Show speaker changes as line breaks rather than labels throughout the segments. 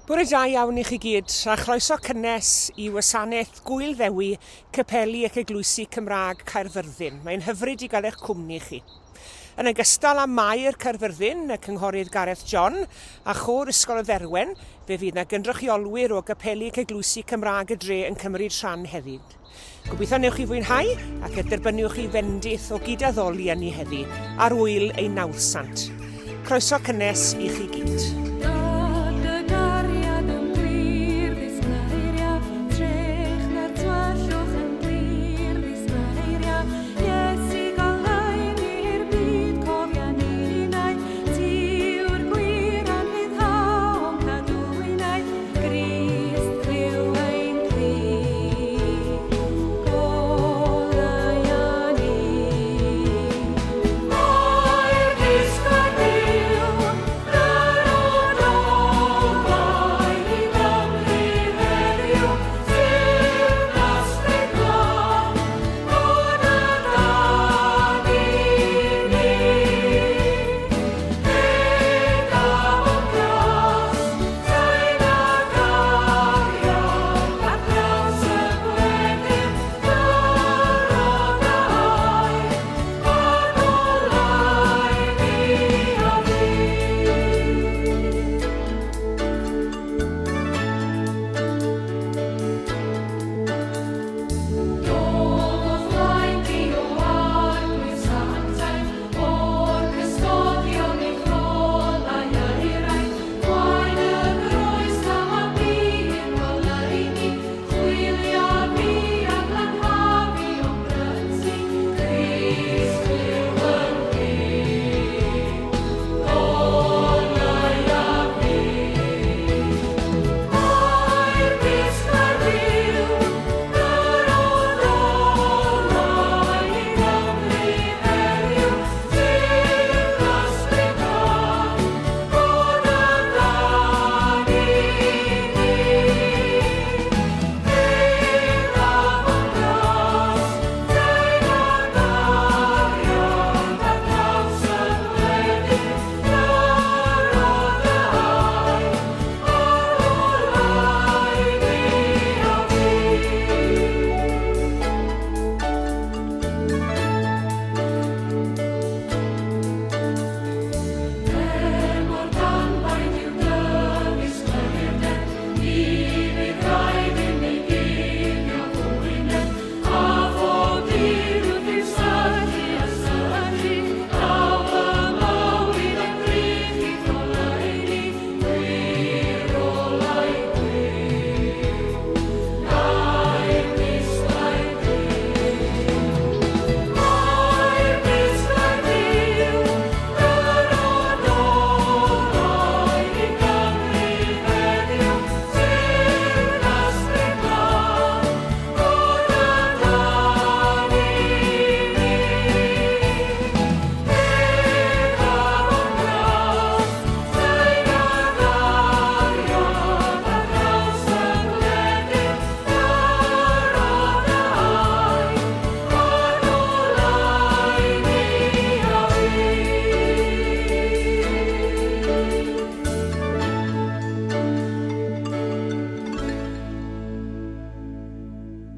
Bore da iawn i chi gyd, a chroeso cynnes i Gwasanaeth Gŵyl Ddewi, Capeli ac Eglwysi Cymraeg Caerfyrddin. Mae'n hyfryd i gael eich cwmni chi. Yn ogystal â Mair Caerfyrddin, y cynghorydd Gareth John, a chôr Ysgol y Dderwen, fe fydd yna gynrychiolwyr o Capeli ac Eglwysi Cymraeg y Dre yn cymryd rhan heddi. Gobeithio newch chi fwynhau ac derbyniwch chi fendith o gydaddoli yn ni heddi ar wyl ein nawrsant. Croeso cynnes i chi gyd.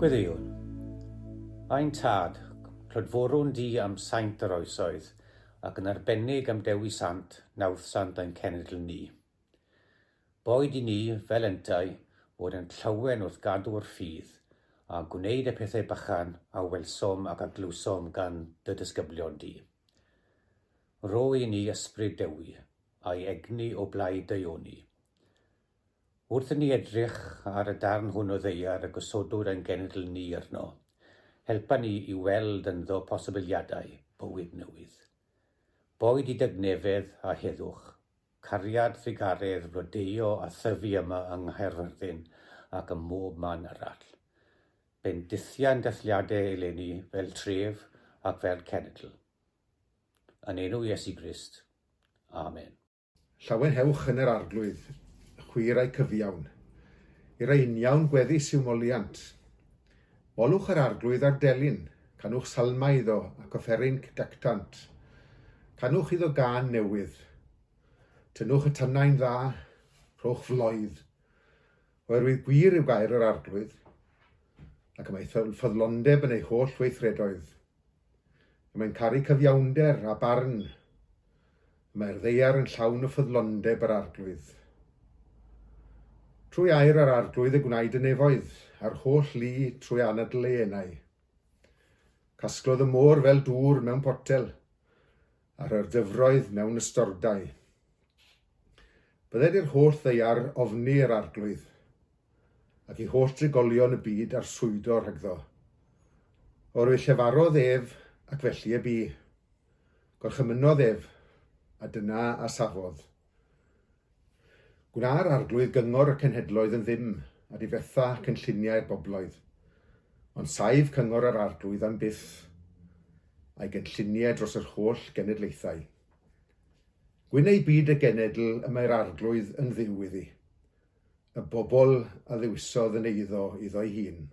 Gwyddiwn, a'n tad, clodforwn di am saint yr oesoedd, ac yn arbennig am Ddewi Sant, nawdd sant ein cenedl ni. Boed i ni, fel entau, fod yn llawen wrth gadw'r ffydd, a gwneud y pethau bychan a welsom ac aglwsom gan dy disgyblion di. Ro i ni ysbryd Ddewi, a'i egni o blaid deioni. Wrth i ni edrych ar y darn hwn o ddeiar y gosodwr ein genedl ni arno, helpa ni i weld ynddo posibiliadau bywyd newydd. Boed i dygnefedd a heddwch, cariad ddigaredd flodeuo a thyfu yma yng Nghaerfyrddin ac ym mob man arall. Bendithiau'n dathliadau eleni fel tref ac fel cenedl. Yn enw Iesu Grist. Amen.
Llawen hewch yn yr arglwydd, chwirau cyfiawn, i'r einiawn gweddus i'w moliant. Molwch yr arglwydd ar delyn, canwch salmau iddo ac offeryn dactant. Canwch iddo gân newydd. Tynwch y tynnau'n dda, rhowch floedd, Oherwydd gwir yw gair yr arglwydd, ac y mae ffyddlondeb yn ei holl weithredoedd. Mae'n caru cyfiawnder a barn. Mae'r ddeiar yn llawn y ffyddlondeb yr arglwydd. Trwy air yr arglwydd y gwnaed y nefoedd, a'r holl lu trwy anadlu enau. Casglodd y môr fel dŵr mewn potel, a'r dyfroedd mewn ystordau. Bydded i'r holl ddeiar ofni yr arglwydd, ac i holl drigolion y byd arswydo rhagddo. Oherwydd llefarodd ef ac felly y bu. Gorchymynodd ef, a dyna a safodd. Gwna'r arglwydd gyngor y cenhedloedd yn ddim, a difetha cynlluniau'r bobloedd. Ond saif cyngor yr arglwydd am byth, a'i gynlluniau dros yr holl genedlaethau. Gwyn ei byd y genedl y mae'r arglwydd yn ddiw iddi. Y bobl a ddewisodd yn eiddo iddo'i hun.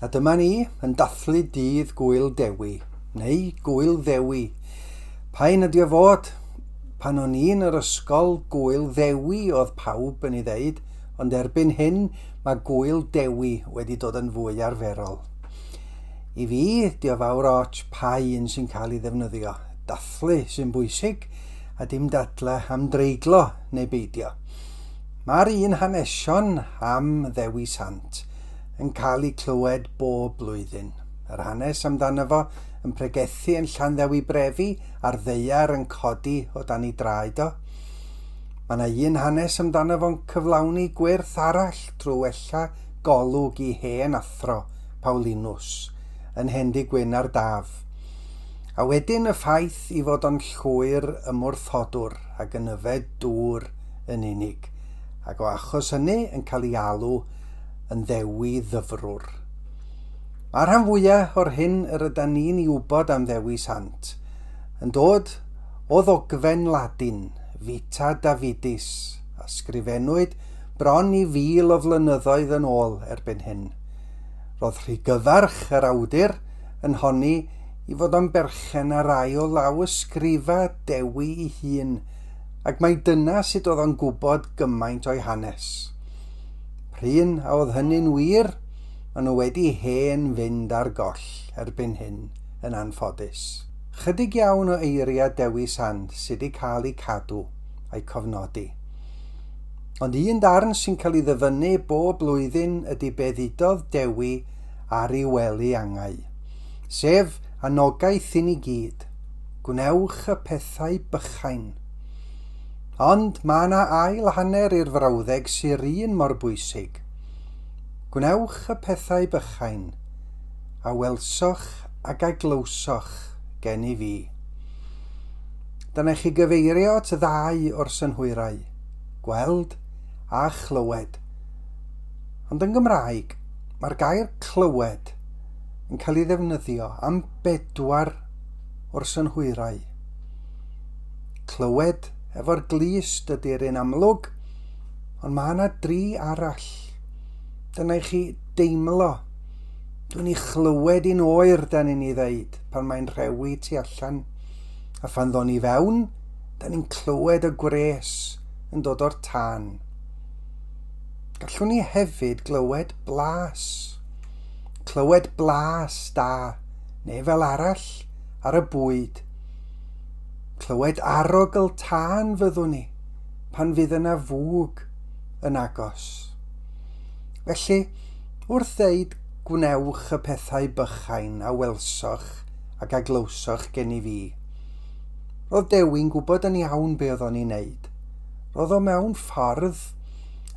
A dyma ni yn dathlu dydd Gŵyl Ddewi, neu Gŵyl Ddewi. Pa'n ydi o fod? Pan o'n i'n yr ysgol, Gŵyl Ddewi oedd pawb yn ei ddeud, ond erbyn hyn mae Gŵyl Ddewi wedi dod yn fwy arferol. I fi, di o fawr ots pa un sy'n cael ei ddefnyddio. Dathlu sy'n bwysig, a dim dadle am dreiglo neu beidio. Mae'r un hanesion am Ddewi Sant yn cael ei clywed bob blwyddyn. Yr hanes amdano fo yn pregethu yn Llanddewi Brefi a'r ddeiar yn codi o dan ei draed o. Mae yna un hanes amdano fo'n cyflawni gwyrth arall trwy wella golwg i hen athro Paulinws yn Hendi Gwyn ar Daf. A wedyn y ffaith I fod o'n llwyr ymwrthodwr ac yn yfed dŵr yn unig, ac o achos hynny yn cael ei alw yn Ddewi ddyfrwr. Mae'r rhan fwyaf o'r hyn yr ydyn ni'n ei wybod am Ddewi Sant yn dod o ddogfen Ladin, Vita Davidis, a sgrifennwyd bron I 1000 o flynyddoedd yn ôl erbyn hyn. Roedd rhy gyfarch yr awdur yn honni I fod o'n berchen ar rai o lawysgrifa Dewi ei hun, ac mae dyna sut oedd o'n gwybod gymaint o'i hanes. Pryn a oedd hynny'n wir, maen nhw wedi hen fynd ar goll erbyn hyn yn anffodus. Chydig iawn o eiriau Dewi Sant sydd wedi cael eu cadw a'i cofnodi. Ond un darn sy'n cael ei ddyfynnu bob blwyddyn ydy be ddudodd Dewi ar ei wely angau, sef anogaeth I ni gyd, gwnewch y pethau bychain. Ond mae yna ail hanner i'r frawddeg sy'r un mor bwysig. Gwnewch y pethau bychain, a welsoch ac a glywsoch gen I fi. Dyna chi gyfeirio at y ddau o'r synhwyrau, gweld a chlywed. Ond yn Gymraeg, mae'r gair clywed yn cael ei ddefnyddio am 4 o'r synhwyrau. Clywed efo'r glist ydy'r un amlwg, ond mae yna 3 arall. Dyna chi deimlo. Dwi'n I chlywed i'n oer dan ni'n ei ddeud pan mae'n rhewi tu allan. A phan ddon I fewn, dan ni'n clywed y gwres yn dod o'r tân. Gallwn ni hefyd glywed blas. Clywed blas da, neu fel arall ar y bwyd. Clywed arogl tân fyddwn ni pan fydd yna fwg yn agos. Felly, wrth ddeud gwnewch y pethau bychain a welsoch ac a glywsoch gen I fi. Roedd Dewi'n gwybod yn iawn be oedd o'n I wneud. Roedd o mewn ffordd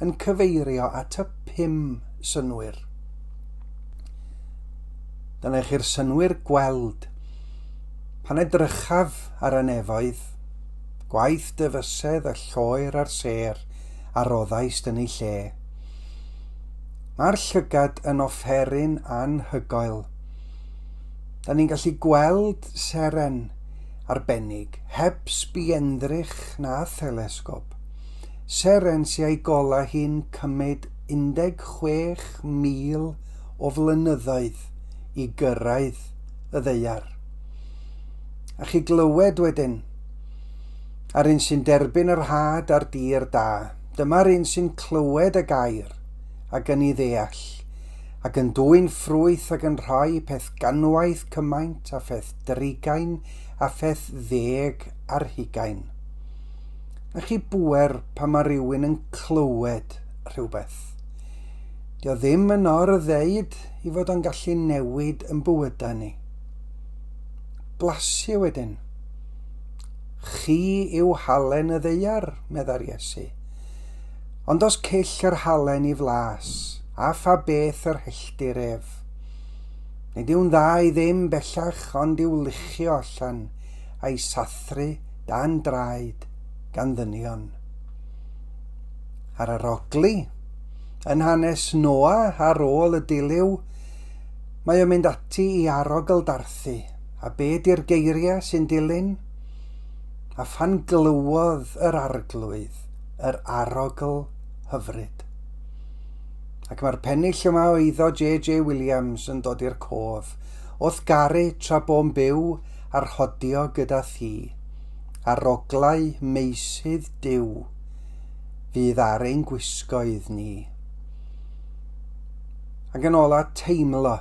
yn cyfeirio at y 5 synwyr. Dyna chi'r synwyr gweld. Pan edrychaf ar y nefoedd, gwaith dyfysedd y lloer a'r ser a roddaist yn ei lle. Mae'r llygad yn offeryn anhygoel. Da ni'n gallu gweld seren arbennig, heb sbiendrych na thelesgop. Seren sy'n ei gola hi'n cymryd 16,000 o flynyddoedd I gyrraedd y ddeiar. A chi glywed wedyn, ar un sy'n derbyn yr had a'r dir da, dyma'r un sy'n clywed y gair ac yn ei ddeall, ac yn dwyn ffrwyth ac yn rhoi peth ganwaith cymaint a pheth drigain a pheth 10 ar 20. A chi bwer pan mae rhywun yn clywed rhywbeth. Dio ddim yn or-ddeud I fod o'n gallu newid yn bywydau ni. Blasu wedyn. Chi yw halen y ddeiar, meddai'r Iesu. Ond os cyll yr halen I flas, a pha beth yr helltir ef. Nid yw'n dda I ddim bellach, ond yw luchio allan a'i sathru dan draed gan ddynion. Ar yr ogli, yn hanes Noa ar ôl y diliw, mae o'n mynd ati I arogl darthu, a be di'r geiriau sy'n dilyn? A phan glywodd yr arglwydd, yr arogl hyfryd. Ac mae'r pennill yma o iddo J.J. Williams yn dod i'r cof, o'th garu tra bo'n byw ar hodio gyda thi, aroglau meisydd diw, fydd ar ein gwisgoedd ni. Ac yn ola teimlo,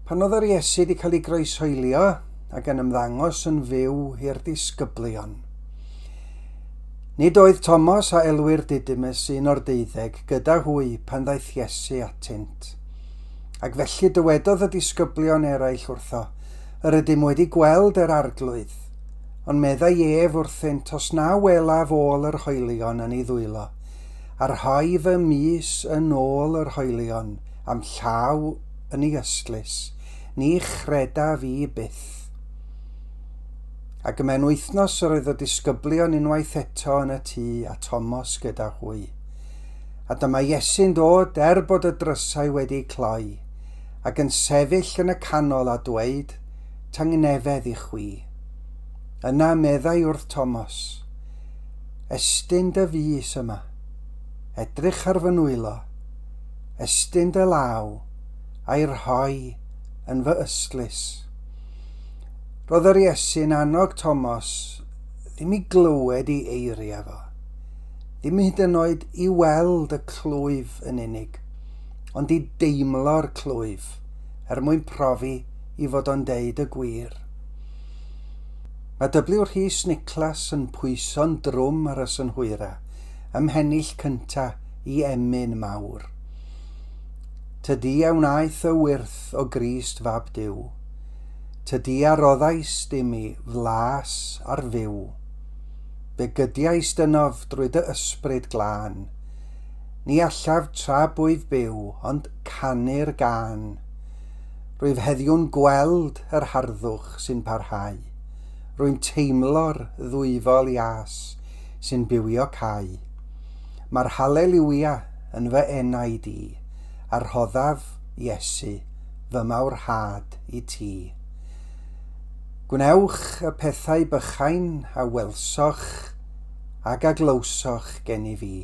pan oedd yr Iesu wedi cael ei groeshoelio ac yn ymddangos yn fyw i'r disgyblion. Nid oedd Thomas a elwyr Didymus un o'r 12 gyda hwy pan ddaeth Iesu atynt. Ac felly dywedodd y disgyblion eraill wrtho, yr ydym wedi gweld yr arglwydd, ond meddai ef wrthynt os na welaf ôl yr hoelion yn ei ddwylo, ar rhoi fy mis yn ôl yr hoelion am llaw yn ei ystlys, ni chreda fi byth. Ac y mewn wythnos yr oedd o disgyblion unwaith eto yn y tŷ a Thomas gyda hwy. A dyma Iesu'n dod bod y drysau wedi cloi, ac yn sefyll yn y canol a dweud, tangnefedd i chwi. Yna meddai wrth Thomas, estyn dy fus yma, edrych ar fy nwylo, estyn dy law, a'i rhoi yn fy ystlys. Roedd yr Iesu'n annog Thomas ddim i glywed ei eiriau fo, ddim hyd yn oed i weld y clwyf yn unig, ond i deimlo'r clwyf mwyn profi i fod o'n deud y gwir. Mae W. Rhys Nicholas yn pwyso'n drwm ar y synhwyra, ymhennill cynta i emyn mawr. Tydi a wnaeth y wyrth o Grist fab Duw, tydi a roddais dim i flas ar fyw, be gydiais dynof drwy dy ysbryd glân, ni allaf tra bwyf byw, ond canu'r gân. Rwyf heddiw'n gweld yr harddwch sy'n parhau, rwy'n teimlo'r ddwyfol ias sy'n bywio cau. Mae'r halleluia yn fy enaid i, a rhoddaf Iesu fy mawrhad i ti. Gwnewch y pethau bychain a welsoch ag a glywsoch gen i fi.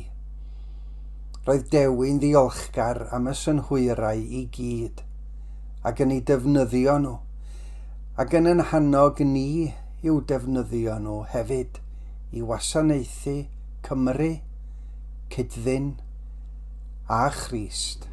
Roedd Dewi'n ddiolchgar am y synhwyrau i gyd, ac yn ei defnyddio nhw, ac yn ein hannog ni i'w defnyddio nhw hefyd i wasanaethu Cymru, Cydddin a Christ.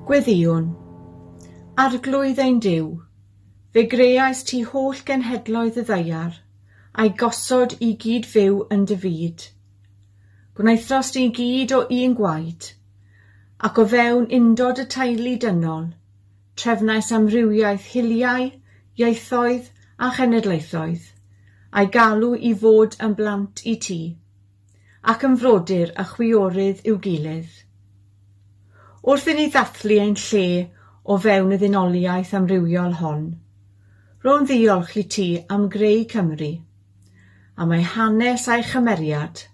Gweddiwn, arglwydd ein Duw, fe greais ti holl genhedloedd y ddeiar, a'i gosod i gyd fyw yn dy fyd. Gwnaethos ti gyd o un gwaed, ac o fewn undod y teulu dynol, trefnais amrywiaeth hiliau, ieithoedd a chenedlaethoedd, a'i galw i fod yn blant i ti, ac yn frodyr a chwiorydd i'w gilydd. Wrth i ni ddathlu ein lle o fewn y ddynoliaeth amrywiol hon, rwy'n ddiolch i ti am greu Cymru, am ei hanes a'i chymeriad,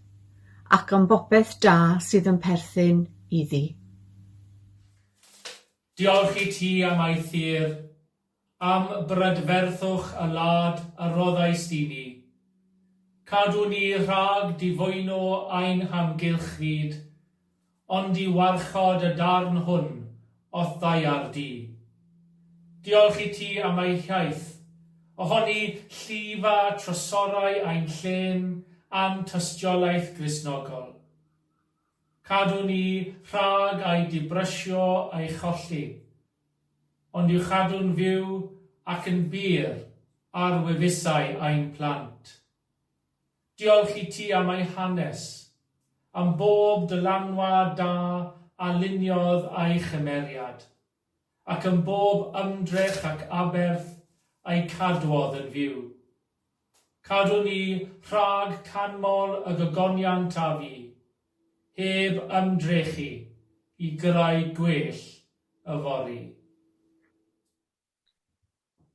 ac am bopeth da sydd yn perthyn iddi.
Diolch i ti am ei thir, am brydferthwch y lad a roddais di ni. Cadw ni rhag difwyno ein hamgylchryd, ond i warchod y darn hwn o'th ddaiar di. Diolch i ti am ei hiaith, ohoni llifa trysorau ein llen am tystiolaeth Gristnogol. Cadw ni rhag ei dibrysio a'i cholli, ond i'w chadw'n fyw ac yn byr ar wefusau ein plant. Diolch i ti am ei hanes, am bob dylanwad da a luniodd a'i chymeriad, ac am bob ymdrech ac aberth a'i cadwodd yn fyw. Cadw ni rhag canmol y gogoniant a fi, heb ymdrechu i greu gwell y fori.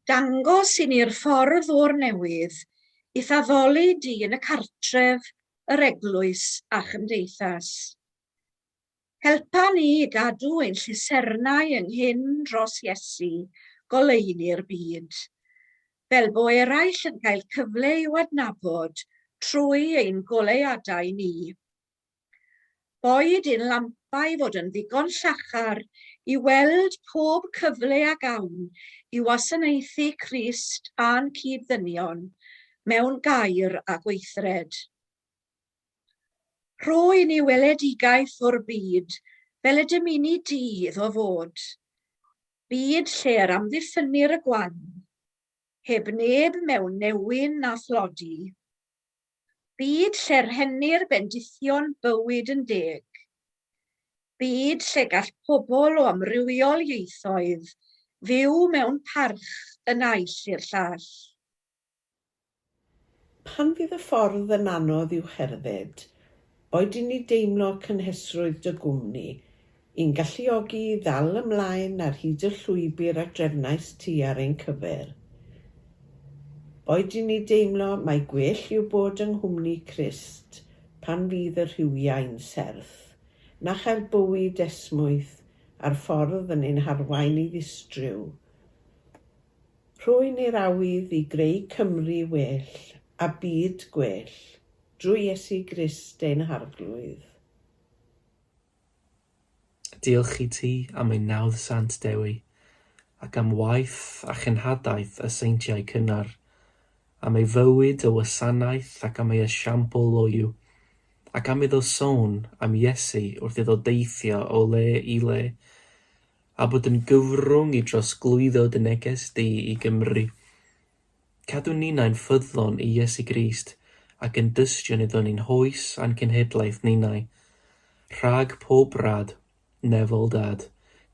Dangos i ni'r ffordd o'r newydd, i thaddoli di yn y cartref, yr eglwys a chymdeithas. Helpa ni gadw ein llusernau ynghyn dros Iesu, goleuni'r byd, fel bo eraill yn cael cyfle i'w adnabod trwy ein goleuadau ni. Boed ein lampau fod yn ddigon llachar i weld pob cyfle a gawn i wasanaethu Crist a'n cyddynion mewn gair a gweithred. Rhoi ni weledigaeth o'r byd fel y dymuniad di iddo fod. Byd lle'r amddiffynnu'r y gwan, heb neb mewn newyn a thlodi. Byd lle'r rhennu'r bendithion bywyd yn deg. Byd lle gall pobl o amrywiol ieithoedd fyw mewn parch yn aill i'r llall.
Pan fydd y ffordd yn anodd i'w cherdded, oed i ni deimlo cynhesrwydd dy gwmni, i'n galluogi i ddal ymlaen ar hyd y llwybr a drefnais ti ar ein cyfer. Boed i ni deimlo mai gwell yw bod yng nghwmni Crist pan fydd y rhywiau'n serth, na chael bywyd esmwyth a'r ffordd yn ein harwain i ddistryw. Rhoi ni'r awydd i greu Cymru well a byd gwell, drwy Iesu Grist ein harglwydd.
Diolch i ti am ein nawdd sant Ddewi, ac am waith a chynhadaeth y seintiau cynnar, am ei fywyd y wasanaeth ac am ei esiampl loyw, ac am iddo sôn am Iesu wrth iddo deithio o le i le, a bod yn gyfrwng i drosglwyddo dy neges di i Gymru. Cadw ninnau'n ffyddlon i Iesu Grist ac yn dystion iddo ni'n hoes a'n cenhedlaeth ninnau. Rhag pob rad, nefol dad,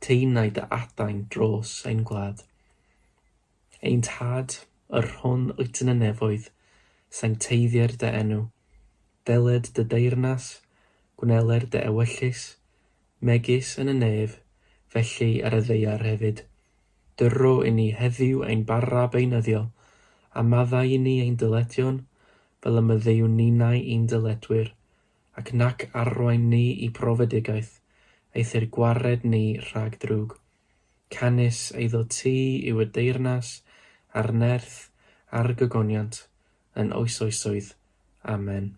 teinau dy adain dros ein gwlad. Ein tad, yr hwn wyt yn y nefoedd, sancteiddiau'r dy enw, deled dy deyrnas, gwneler dy ewyllus, megis yn y nef, felly ar y ddeiar hefyd. Dyro i ni heddiw ein bara beunyddiol, a maddau i ni ein dyletion, fel y myddeiwn ninnau ein dyledwyr, ac nac arwain ni i profedigaeth, eithir gwared ni rhag drwg. Canis eiddo ti yw y deyrnas, a'r nerth, a'r gygoniant, yn oesoesoedd. Amen.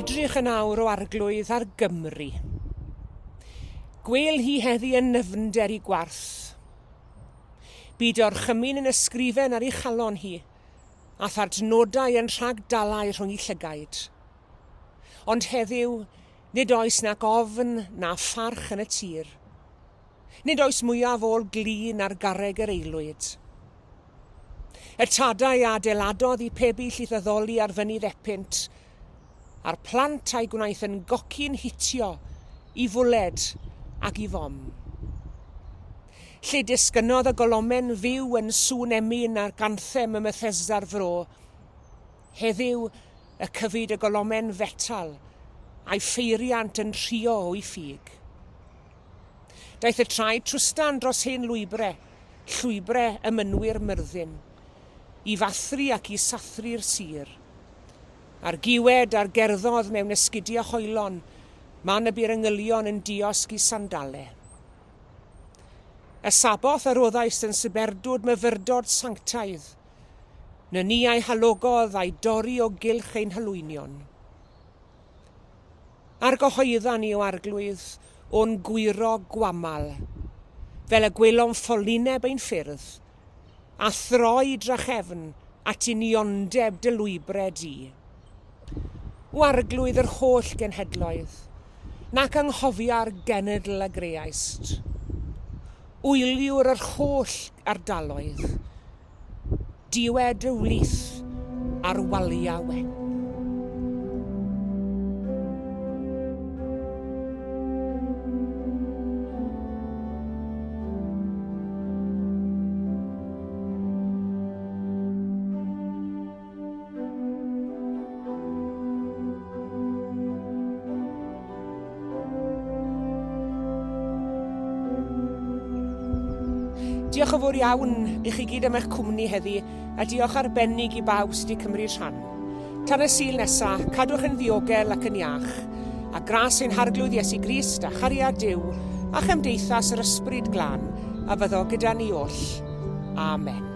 Edrych yn awr o arglwydd ar Gymru. Gwel hi heddi yn nyfnder i gwarth, Byd o'r chymyn yn ysgrifen ar ei chalon hi, a thadnodau yn rhagdalau rhwng ei llygaid. Ond heddiw, nid oes nac ofn na pharch yn y tir. Nid oes mwyaf ôl gli na'r garreg yr eilwyd. Y tadau adeiladodd i pebyll i ddaddoli ar fynydd epynt, a'r plant a'i gwnaeth yn goci'n hitio i fwled ac i fom. Lle disgynodd y golomen fyw yn sŵn emyn ar ganthem y Methesda'r fro, heddiw y cyfyd y golomen fetal a'i ffeiriant yn rhio o'i ffug. Daeth y traed trwstan dros hen lwybrau, llwybrau y mynwyr myrddin, i fathru ac i sathru'r sir. A'r giwed a'r gerddodd mewn esgidiau hoelon, man y byr yngylion yn diosg i sandalau. Y saboth ar oddais yn syberdwd myfyrdod sanctaidd, na ni a'i halogodd a'i dorri o gylch ein halwynion. Ar gyhoeddan ni o arglwydd o'n gwiro gwamal, fel y gwelom ffolineb ein ffyrdd, a throi drachefn at uniondeb dy lwybrau di. O arglwydd yr holl genhedloedd, nac anghofio'r genedl a greaist. Wyliwr yr holl ardaloedd, diwed y wlith ar waliau wen. Diolch yn fawr iawn i chi gyd am eich cwmni heddi, a diolch arbennig i bawb sydd wedi cymryd rhan. Tan y Sul nesaf, cadwch yn ddiogel ac yn iach, a gras ein harglwydd Iesu Grist a chariad Duw, a chymdeithas yr ysbryd glân, a fyddo gyda ni oll. Amen.